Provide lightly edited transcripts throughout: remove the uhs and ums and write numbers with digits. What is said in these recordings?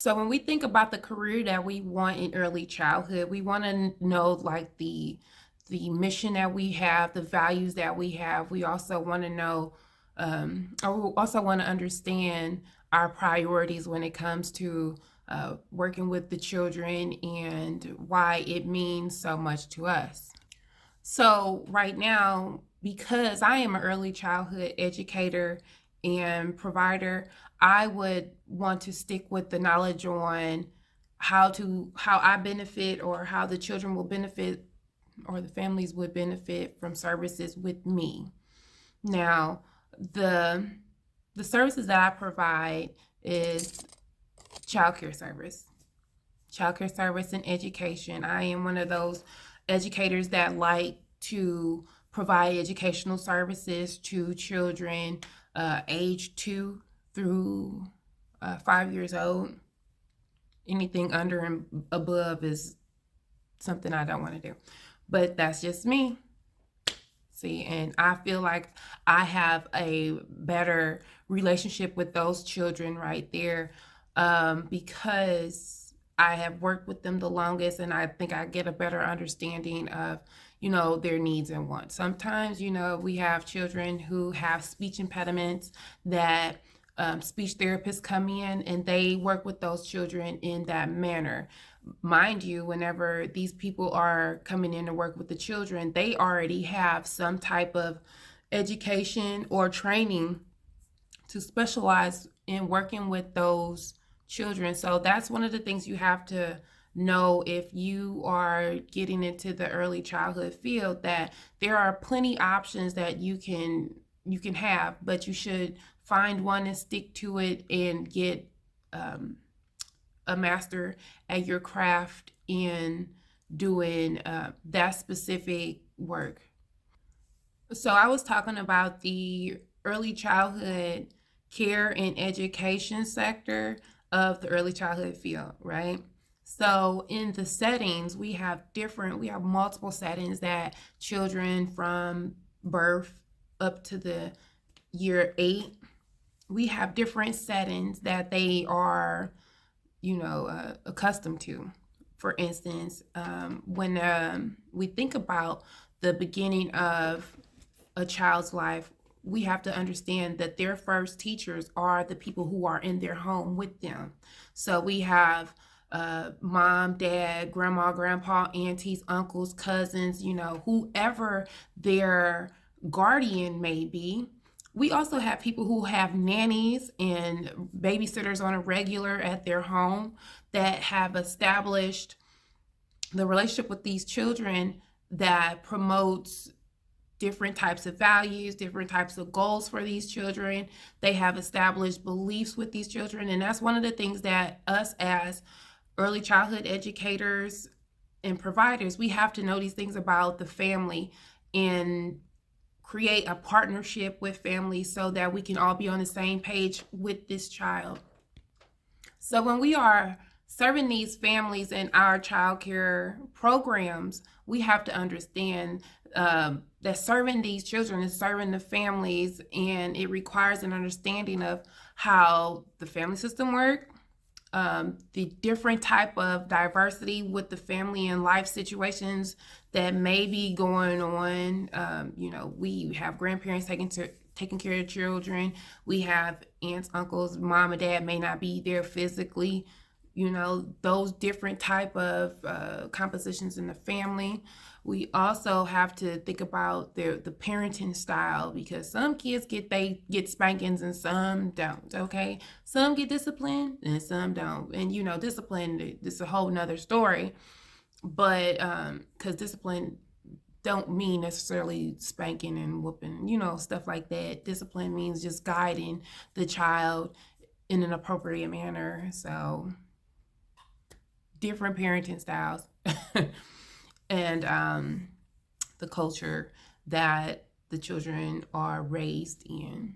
So when we think about the career that we want in early childhood, we want to know like the mission that we have, the values that we have. We also want to know, or we also want to understand our priorities when it comes to working with the children and why it means so much to us. So, right now, because I am an early childhood educator and provider, I would want to stick with the knowledge on how I benefit or how the children will benefit or the families would benefit from services with me. Now, the the services that I provide is childcare service. Childcare service and education. I am one of those educators that like to provide educational services to children age 2 through 5 years old. Anything under and above is something I don't want to do. But that's just me. See, and I feel like I have a better relationship with those children right there because I have worked with them the longest, and I think I get a better understanding of, their needs and wants. Sometimes, we have children who have speech impediments that speech therapists come in and they work with those children in that manner. Mind you, whenever these people are coming in to work with the children, they already have some type of education or training to specialize in working with those children. So that's one of the things you have to know if you are getting into the early childhood field, that there are plenty options that you can have, but you should find one and stick to it and get a master at your craft in doing that specific work. So I was talking about the early childhood care and education sector of the early childhood field, right? So in the settings, we have multiple settings that children from birth up to the year 8, we have different settings that they are, accustomed to. For instance, when we think about the beginning of a child's life, we have to understand that their first teachers are the people who are in their home with them. So we have mom, dad, grandma, grandpa, aunties, uncles, cousins, whoever their guardian may be. We also have people who have nannies and babysitters on a regular at their home that have established the relationship with these children that promotes different types of values, different types of goals for these children. They have established beliefs with these children. And that's one of the things that us as early childhood educators and providers, we have to know these things about the family and create a partnership with families so that we can all be on the same page with this child. So when we are serving these families in our child care programs, we have to understand that serving these children is serving the families, and it requires an understanding of how the family system works, the different type of diversity with the family and life situations that may be going on. We have grandparents taking care of children. We have aunts, uncles, mom and dad may not be there physically. Those different type of compositions in the family. We also have to think about the parenting style, because some kids get spankings and some don't. Okay, some get disciplined and some don't. And discipline is a whole nother story. But because discipline don't mean necessarily spanking and whooping, stuff like that. Discipline means just guiding the child in an appropriate manner. So different parenting styles and the culture that the children are raised in.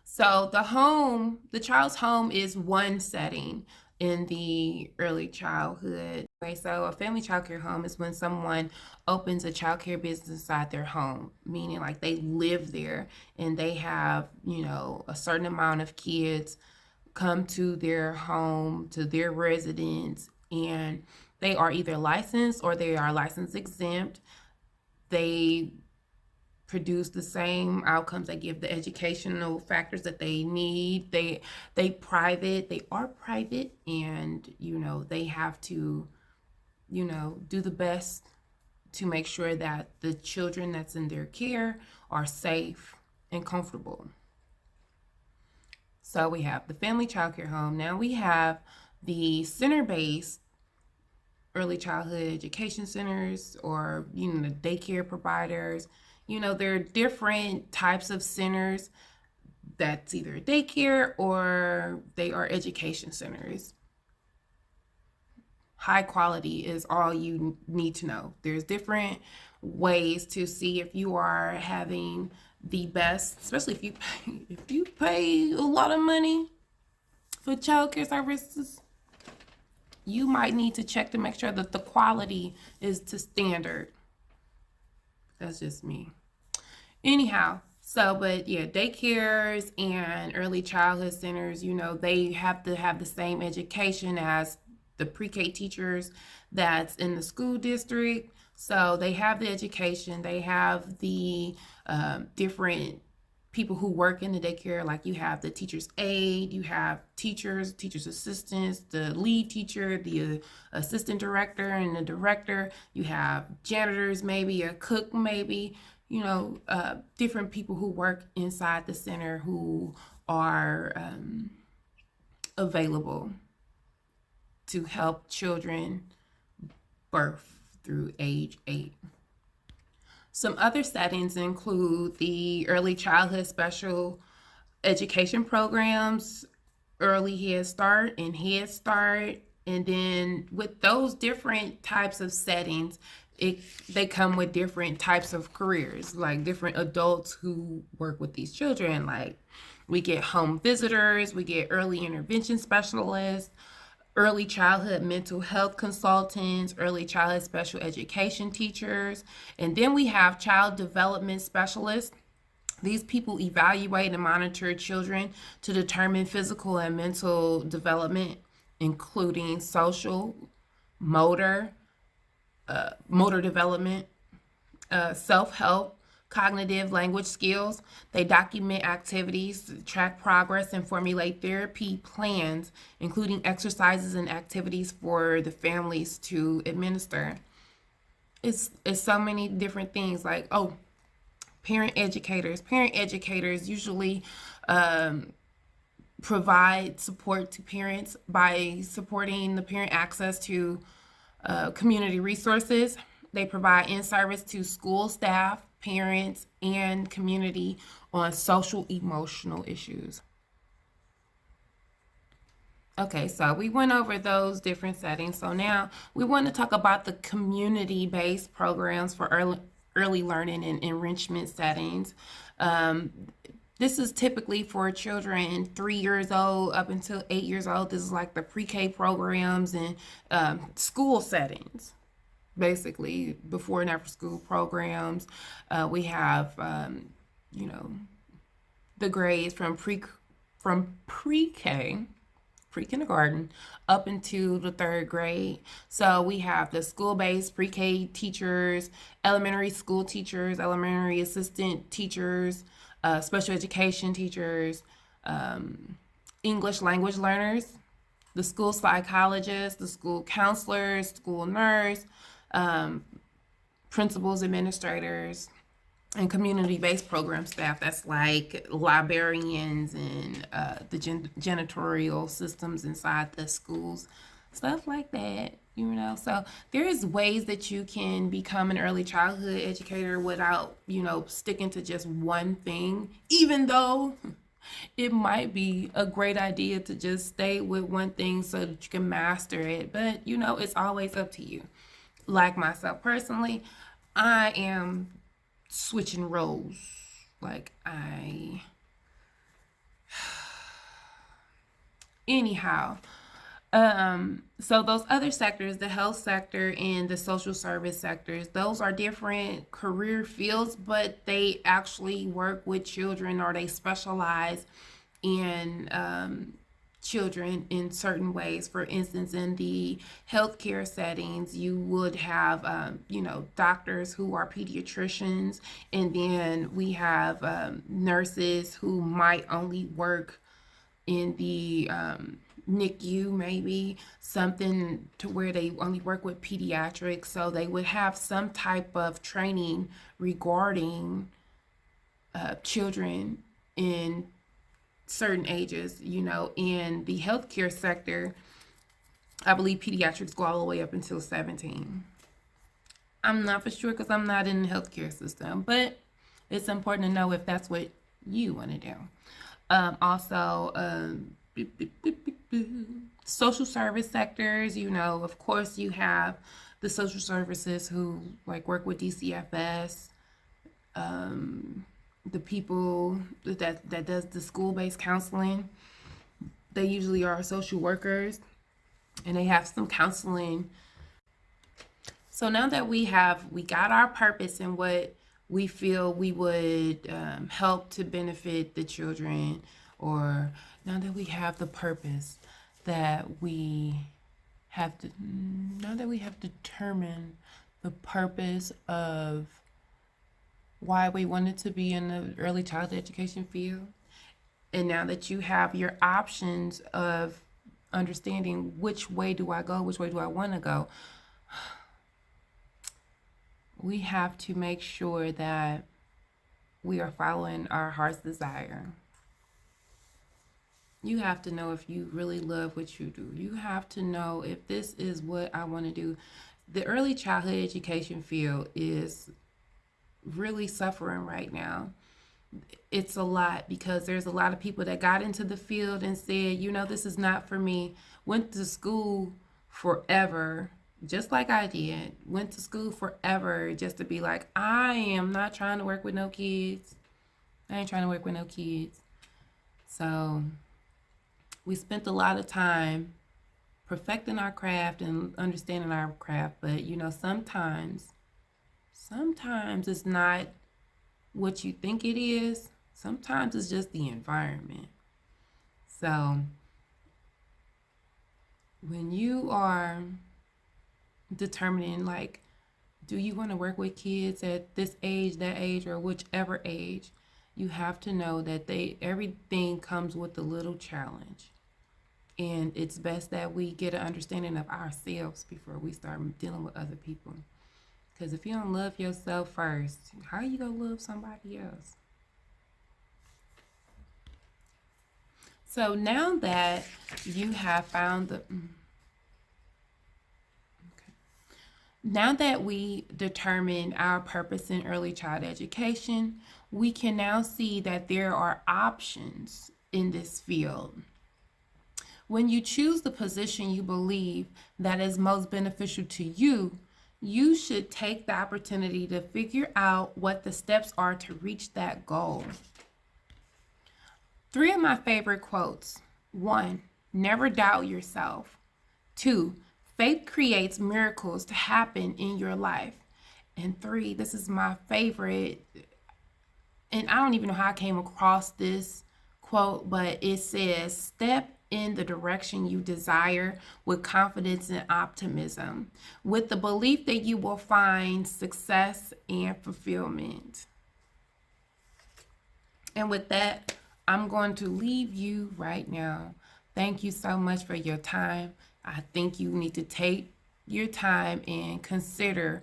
So the child's home is one setting in the early childhood. Okay, so a family child care home is when someone opens a child care business inside their home, meaning like they live there and they have, a certain amount of kids come to their home, to their residence, and they are either licensed or they are license exempt. They produce the same outcomes. They give the educational factors that they need. They are private, and they have to do the best to make sure that the children that's in their care are safe and comfortable. So we have the family child care home. Now we have the center-based early childhood education centers, or the daycare providers. There are different types of centers that's either daycare or they are education centers. High quality is all you need to know. There's different ways to see if you are having the best, especially if you pay a lot of money for childcare services. You might need to check to make sure that the quality is to standard. That's just me. Anyhow, but yeah, daycares and early childhood centers, they have to have the same education as the pre-K teachers that's in the school district. So they have the education, they have the different people who work in the daycare. Like you have the teacher's aide, you have teachers assistants, the lead teacher, the assistant director, and the director. You have janitors, maybe a cook, maybe, different people who work inside the center who are available to help children birth through age 8. Some other settings include the early childhood special education programs, early Head Start and Head Start. And then with those different types of settings, they come with different types of careers, like different adults who work with these children. Like we get home visitors, we get early intervention specialists, early childhood mental health consultants, early childhood special education teachers, and then we have child development specialists. These people evaluate and monitor children to determine physical and mental development, including social, motor development, self-help, cognitive language skills. They document activities, track progress, and formulate therapy plans, including exercises and activities for the families to administer. It's so many different things. Like, parent educators usually provide support to parents by supporting the parent access to community resources. They provide in-service to school staff, parents, and community on social emotional issues. Okay, so we went over those different settings. So now we want to talk about the community-based programs for early learning and enrichment settings. This is typically for children 3 years old up until 8 years old. This is like the pre-K programs and school settings. Basically, before and after school programs. We have, the grades from pre-K, pre-kindergarten, up into the 3rd grade. So we have the school-based pre-K teachers, elementary school teachers, elementary assistant teachers, special education teachers, English language learners, the school psychologists, the school counselors, school nurse, principals, administrators, and community-based program staff. That's like librarians and the janitorial systems inside the schools, stuff like that. So there is ways that you can become an early childhood educator without, sticking to just one thing, even though it might be a great idea to just stay with one thing so that you can master it. But, it's always up to you. Like myself personally, I am switching roles. Anyhow, so those other sectors, the health sector and the social service sectors, those are different career fields, but they actually work with children, or they specialize in children in certain ways. For instance, in the healthcare settings, you would have, doctors who are pediatricians, and then we have nurses who might only work in the NICU, maybe something to where they only work with pediatrics. So they would have some type of training regarding children in certain ages. In the healthcare sector, I believe pediatrics go all the way up until 17. I'm not for sure because I'm not in the healthcare system, but it's important to know if that's what you want to do. Also, social service sectors, of course, you have the social services who like work with DCFS, the people that does the school-based counseling. They usually are social workers, and they have some counseling. So now that we got our purpose and what we feel we would help to benefit the children, or now that we have the purpose that we have to, now that we have determined the purpose of why we wanted to be in the early childhood education field, and now that you have your options of understanding which way do I go, which way do I want to go, we have to make sure that we are following our heart's desire. You have to know if you really love what you do. You have to know if this is what I want to do. The early childhood education field is really suffering right now. It's a lot because there's a lot of people that got into the field and said, this is not for me. Went to school forever, just like I did. Went to school forever just to be like, I am not trying to work with no kids. I ain't trying to work with no kids. So we spent a lot of time perfecting our craft and understanding our craft. But, sometimes it's not what you think it is. Sometimes it's just the environment. So when you are determining, like, do you want to work with kids at this age, that age, or whichever age, you have to know that everything comes with a little challenge. And it's best that we get an understanding of ourselves before we start dealing with other people. Because if you don't love yourself first, how are you going to love somebody else? So now that you have found now that we determine our purpose in early child education, we can now see that there are options in this field. When you choose the position you believe that is most beneficial to you, you should take the opportunity to figure out what the steps are to reach that goal. 3 of my favorite quotes. 1, never doubt yourself. 2, faith creates miracles to happen in your life. And 3, this is my favorite, and I don't even know how I came across this quote, but it says, step in the direction you desire with confidence and optimism, with the belief that you will find success and fulfillment. And with that, I'm going to leave you right now. Thank you so much for your time. I think you need to take your time and consider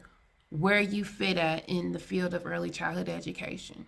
where you fit at in the field of early childhood education.